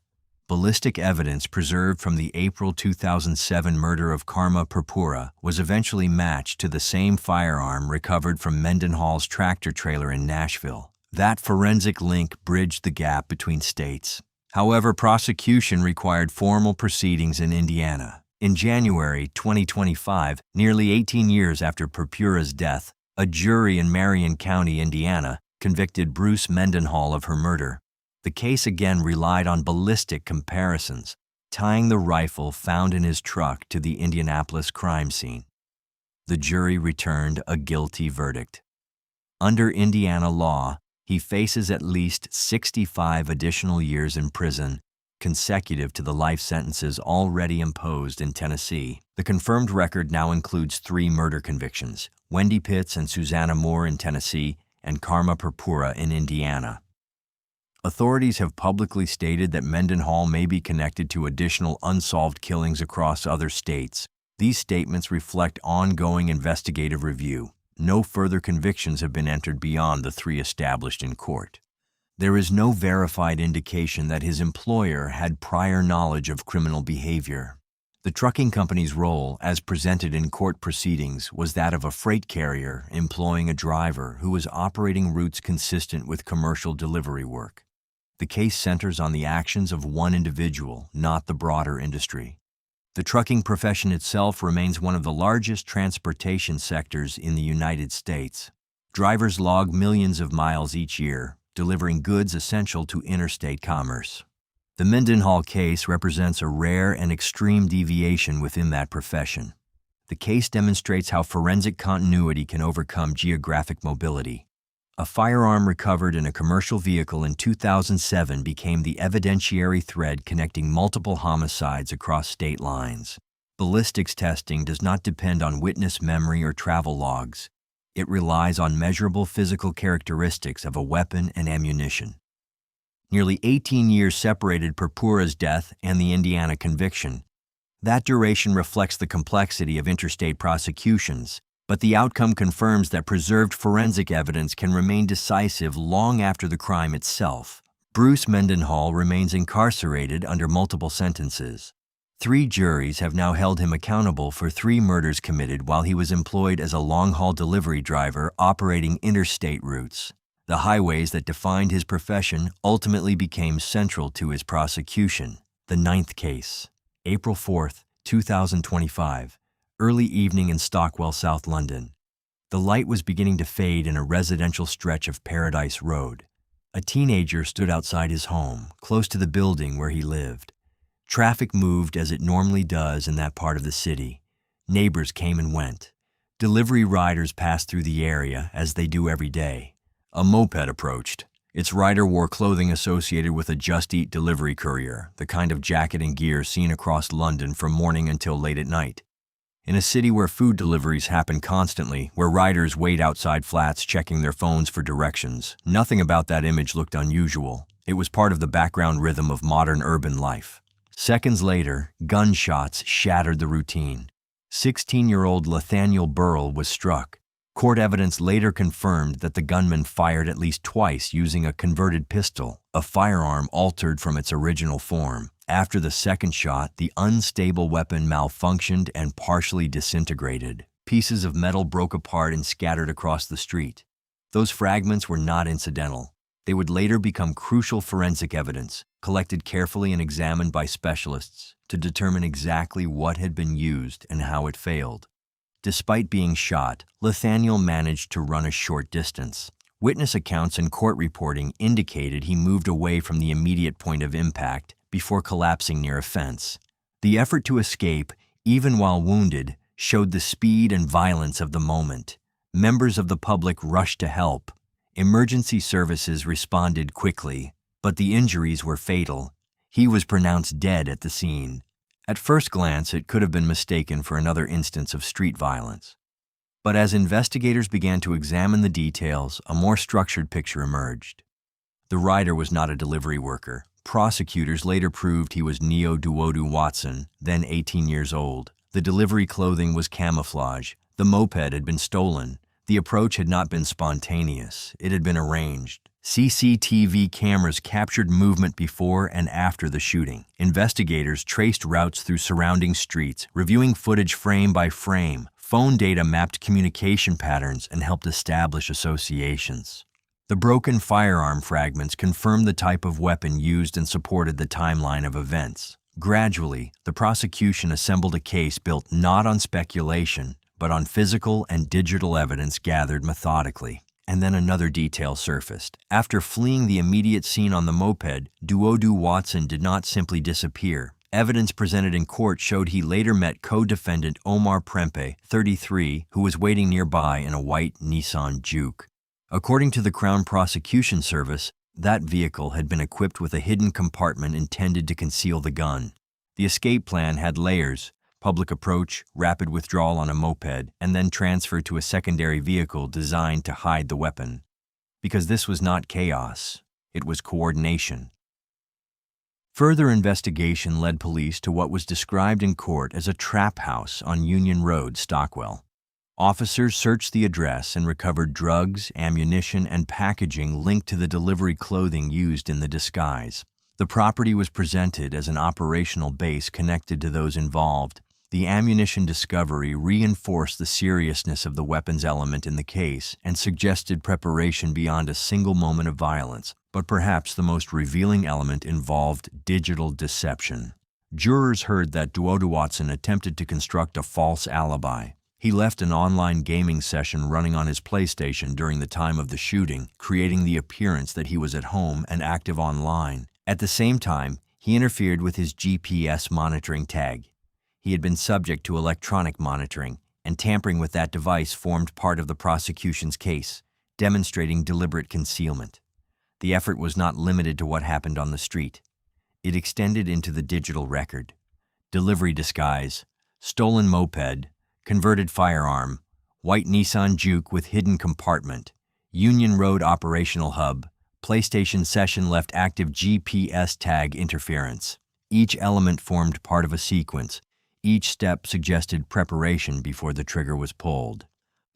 Ballistic evidence preserved from the April 2007 murder of Karma Purpura was eventually matched to the same firearm recovered from Mendenhall's tractor trailer in Nashville. That forensic link bridged the gap between states. However, prosecution required formal proceedings in Indiana. In January 2025, nearly 18 years after Purpura's death, a jury in Marion County, Indiana, convicted Bruce Mendenhall of her murder. The case again relied on ballistic comparisons, tying the rifle found in his truck to the Indianapolis crime scene. The jury returned a guilty verdict. Under Indiana law, he faces at least 65 additional years in prison, consecutive to the life sentences already imposed in Tennessee. The confirmed record now includes 3 murder convictions: Wendy Pitts and Susanna Moore in Tennessee and Karma Purpura in Indiana. Authorities have publicly stated that Mendenhall may be connected to additional unsolved killings across other states. These statements reflect ongoing investigative review. No further convictions have been entered beyond the 3 established in court. There is no verified indication that his employer had prior knowledge of criminal behavior. The trucking company's role, as presented in court proceedings, was that of a freight carrier employing a driver who was operating routes consistent with commercial delivery work. The case centers on the actions of one individual, not the broader industry. The trucking profession itself remains one of the largest transportation sectors in the United States. Drivers log millions of miles each year, delivering goods essential to interstate commerce. The Mendenhall case represents a rare and extreme deviation within that profession. The case demonstrates how forensic continuity can overcome geographic mobility. A firearm recovered in a commercial vehicle in 2007 became the evidentiary thread connecting multiple homicides across state lines. Ballistics testing does not depend on witness memory or travel logs. It relies on measurable physical characteristics of a weapon and ammunition. Nearly 18 years separated Purpura's death and the Indiana conviction. That duration reflects the complexity of interstate prosecutions, but the outcome confirms that preserved forensic evidence can remain decisive long after the crime itself. Bruce Mendenhall remains incarcerated under multiple sentences. 3 juries have now held him accountable for 3 murders committed while he was employed as a long-haul delivery driver operating interstate routes. The highways that defined his profession ultimately became central to his prosecution. The 9th case, April 4, 2025. Early evening in Stockwell, South London. The light was beginning to fade in a residential stretch of Paradise Road. A teenager stood outside his home, close to the building where he lived. Traffic moved as it normally does in that part of the city. Neighbors came and went. Delivery riders passed through the area, as they do every day. A moped approached. Its rider wore clothing associated with a Just Eat delivery courier, the kind of jacket and gear seen across London from morning until late at night. In a city where food deliveries happen constantly, where riders wait outside flats checking their phones for directions, nothing about that image looked unusual. It was part of the background rhythm of modern urban life. Seconds later, gunshots shattered the routine. 16-year-old Nathaniel Burrell was struck. Court evidence later confirmed that the gunman fired at least twice using a converted pistol, a firearm altered from its original form. After the second shot, the unstable weapon malfunctioned and partially disintegrated. Pieces of metal broke apart and scattered across the street. Those fragments were not incidental. They would later become crucial forensic evidence, collected carefully and examined by specialists to determine exactly what had been used and how it failed. Despite being shot, Nathaniel managed to run a short distance. Witness accounts and court reporting indicated he moved away from the immediate point of impact before collapsing near a fence. The effort to escape, even while wounded, showed the speed and violence of the moment. Members of the public rushed to help. Emergency services responded quickly, but the injuries were fatal. He was pronounced dead at the scene. At first glance, it could have been mistaken for another instance of street violence. But as investigators began to examine the details, a more structured picture emerged. The rider was not a delivery worker. Prosecutors later proved he was Neo Duodu Watson, then 18 years old. The delivery clothing was camouflage. The moped had been stolen. The approach had not been spontaneous. It had been arranged. CCTV cameras captured movement before and after the shooting. Investigators traced routes through surrounding streets, reviewing footage frame by frame. Phone data mapped communication patterns and helped establish associations. The broken firearm fragments confirmed the type of weapon used and supported the timeline of events. Gradually, the prosecution assembled a case built not on speculation, but on physical and digital evidence gathered methodically. And then another detail surfaced. After fleeing the immediate scene on the moped, Duodu Watson did not simply disappear. Evidence presented in court showed he later met co-defendant Omar Prempe, 33, who was waiting nearby in a white Nissan Juke. According to the Crown Prosecution Service, that vehicle had been equipped with a hidden compartment intended to conceal the gun. The escape plan had layers: public approach, rapid withdrawal on a moped, and then transfer to a secondary vehicle designed to hide the weapon. Because this was not chaos, it was coordination. Further investigation led police to what was described in court as a trap house on Union Road, Stockwell. Officers searched the address and recovered drugs, ammunition, and packaging linked to the delivery clothing used in the disguise. The property was presented as an operational base connected to those involved. The ammunition discovery reinforced the seriousness of the weapons element in the case and suggested preparation beyond a single moment of violence. But perhaps the most revealing element involved digital deception. Jurors heard that Duodu Watson attempted to construct a false alibi. He left an online gaming session running on his PlayStation during the time of the shooting, creating the appearance that he was at home and active online. At the same time, he interfered with his GPS monitoring tag. He had been subject to electronic monitoring, and tampering with that device formed part of the prosecution's case, demonstrating deliberate concealment. The effort was not limited to what happened on the street. It extended into the digital record. Delivery disguise, stolen moped, converted firearm, white Nissan Juke with hidden compartment, Union Road operational hub, PlayStation session left active GPS tag interference. Each element formed part of a sequence. Each step suggested preparation before the trigger was pulled.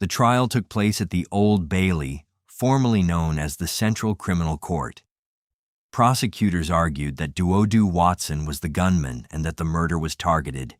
The trial took place at the Old Bailey, formerly known as the Central Criminal Court. Prosecutors argued that Duodu Watson was the gunman and that the murder was targeted.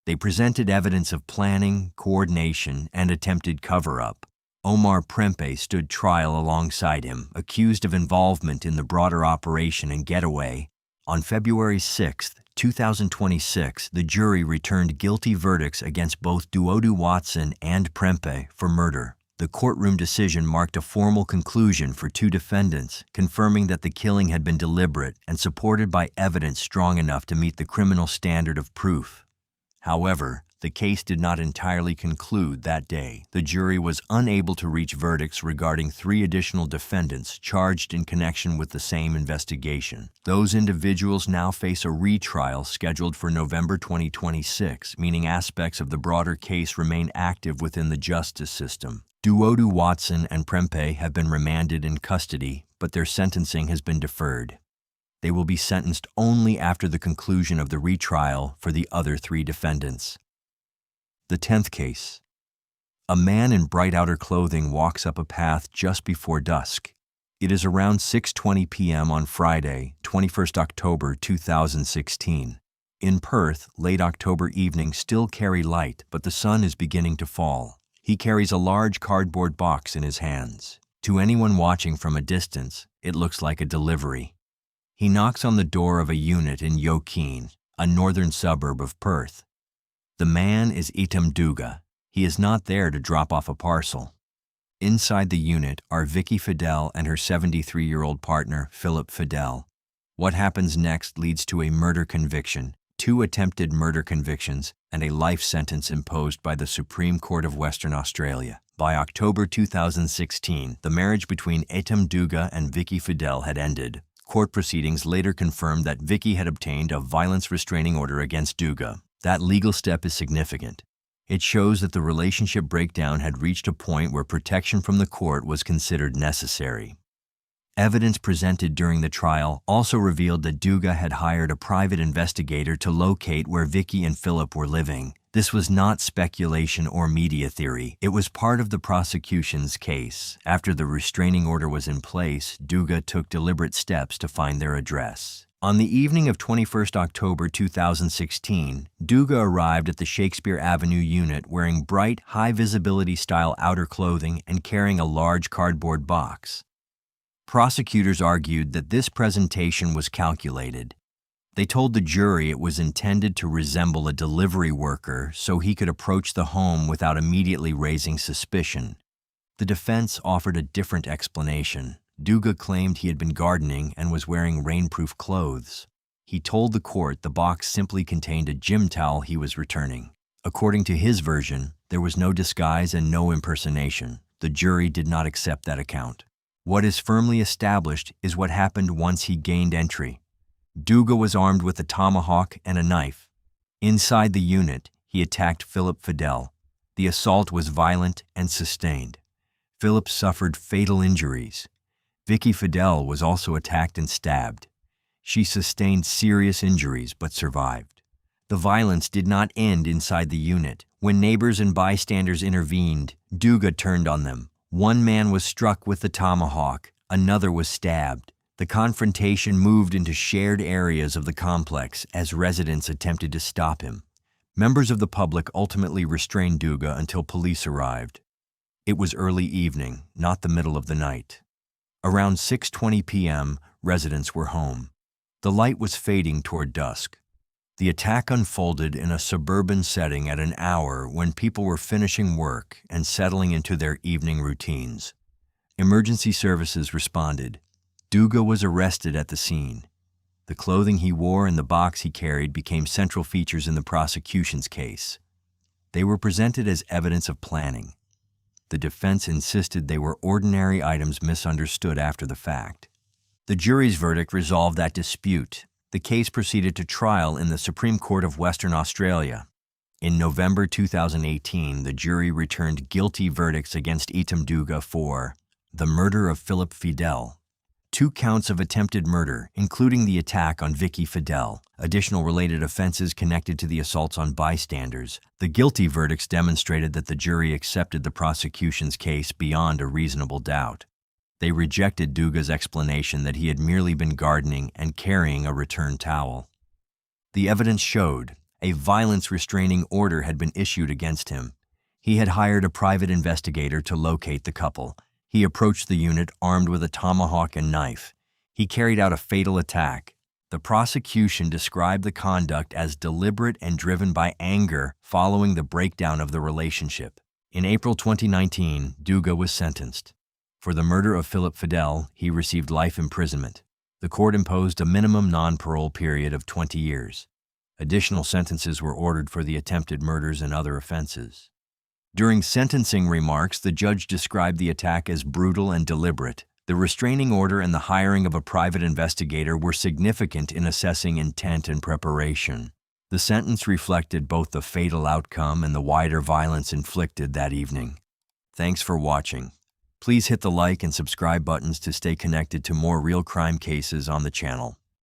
They presented evidence of planning, coordination, and attempted cover-up. Omar Prempe stood trial alongside him, accused of involvement in the broader operation and getaway. On February 6, 2026, the jury returned guilty verdicts against both Duodu Watson and Prempe for murder. The courtroom decision marked a formal conclusion for two defendants, confirming that the killing had been deliberate and supported by evidence strong enough to meet the criminal standard of proof. However, the case did not entirely conclude that day. The jury was unable to reach verdicts regarding three additional defendants charged in connection with the same investigation. Those individuals now face a retrial scheduled for November 2026, meaning aspects of the broader case remain active within the justice system. Duodu Watson and Prempe have been remanded in custody, but their sentencing has been deferred. They will be sentenced only after the conclusion of the retrial for the other three defendants. The 10th case. A man in bright outer clothing walks up a path just before dusk. It is around 6:20 p.m. on Friday, 21st October 2016. In Perth, late October evenings still carry light, but the sun is beginning to fall. He carries a large cardboard box in his hands. To anyone watching from a distance, it looks like a delivery. He knocks on the door of a unit in Yokeen, a northern suburb of Perth. The man is Itam Duga. He is not there to drop off a parcel. Inside the unit are Vicky Fidel and her 73-year-old partner, Philip Fidel. What happens next leads to a murder conviction, 2 attempted murder convictions, and a life sentence imposed by the Supreme Court of Western Australia. By October 2016, the marriage between Itam Duga and Vicky Fidel had ended. Court proceedings later confirmed that Vicky had obtained a violence restraining order against Duga. That legal step is significant. It shows that the relationship breakdown had reached a point where protection from the court was considered necessary. Evidence presented during the trial also revealed that Duga had hired a private investigator to locate where Vicky and Philip were living. This was not speculation or media theory. It was part of the prosecution's case. After the restraining order was in place, Duga took deliberate steps to find their address. On the evening of 21st October 2016, Duga arrived at the Shakespeare Avenue unit wearing bright, high-visibility style outer clothing and carrying a large cardboard box. Prosecutors argued that this presentation was calculated. They told the jury it was intended to resemble a delivery worker so he could approach the home without immediately raising suspicion. The defense offered a different explanation. Duga claimed he had been gardening and was wearing rainproof clothes. He told the court the box simply contained a gym towel he was returning. According to his version, there was no disguise and no impersonation. The jury did not accept that account. What is firmly established is what happened once he gained entry. Duga was armed with a tomahawk and a knife. Inside the unit, he attacked Philip Fidel. The assault was violent and sustained. Philip suffered fatal injuries. Vicky Fidel was also attacked and stabbed. She sustained serious injuries but survived. The violence did not end inside the unit. When neighbors and bystanders intervened, Duga turned on them. One man was struck with the tomahawk, another was stabbed. The confrontation moved into shared areas of the complex as residents attempted to stop him. Members of the public ultimately restrained Duga until police arrived. It was early evening, not the middle of the night. Around 6:20 p.m., residents were home. The light was fading toward dusk. The attack unfolded in a suburban setting at an hour when people were finishing work and settling into their evening routines. Emergency services responded. Duga was arrested at the scene. The clothing he wore and the box he carried became central features in the prosecution's case. They were presented as evidence of planning. The defense insisted they were ordinary items misunderstood after the fact. The jury's verdict resolved that dispute. The case proceeded to trial in the Supreme Court of Western Australia. In November 2018, the jury returned guilty verdicts against Itam Duga for the murder of Philip Fidel, 2 counts of attempted murder, including the attack on Vicky Fidel, additional related offenses connected to the assaults on bystanders. The guilty verdicts demonstrated that the jury accepted the prosecution's case beyond a reasonable doubt. They rejected Duga's explanation that he had merely been gardening and carrying a return towel. The evidence showed a violence restraining order had been issued against him. He had hired a private investigator to locate the couple. He approached the unit armed with a tomahawk and knife. He carried out a fatal attack. The prosecution described the conduct as deliberate and driven by anger following the breakdown of the relationship. In April 2019, Duga was sentenced. For the murder of Philip Fidel, he received life imprisonment. The court imposed a minimum non-parole period of 20 years. Additional sentences were ordered for the attempted murders and other offenses. During sentencing remarks, the judge described the attack as brutal and deliberate. The restraining order and the hiring of a private investigator were significant in assessing intent and preparation. The sentence reflected both the fatal outcome and the wider violence inflicted that evening. Thanks for watching. Please hit the like and subscribe buttons to stay connected to more real crime cases on the channel.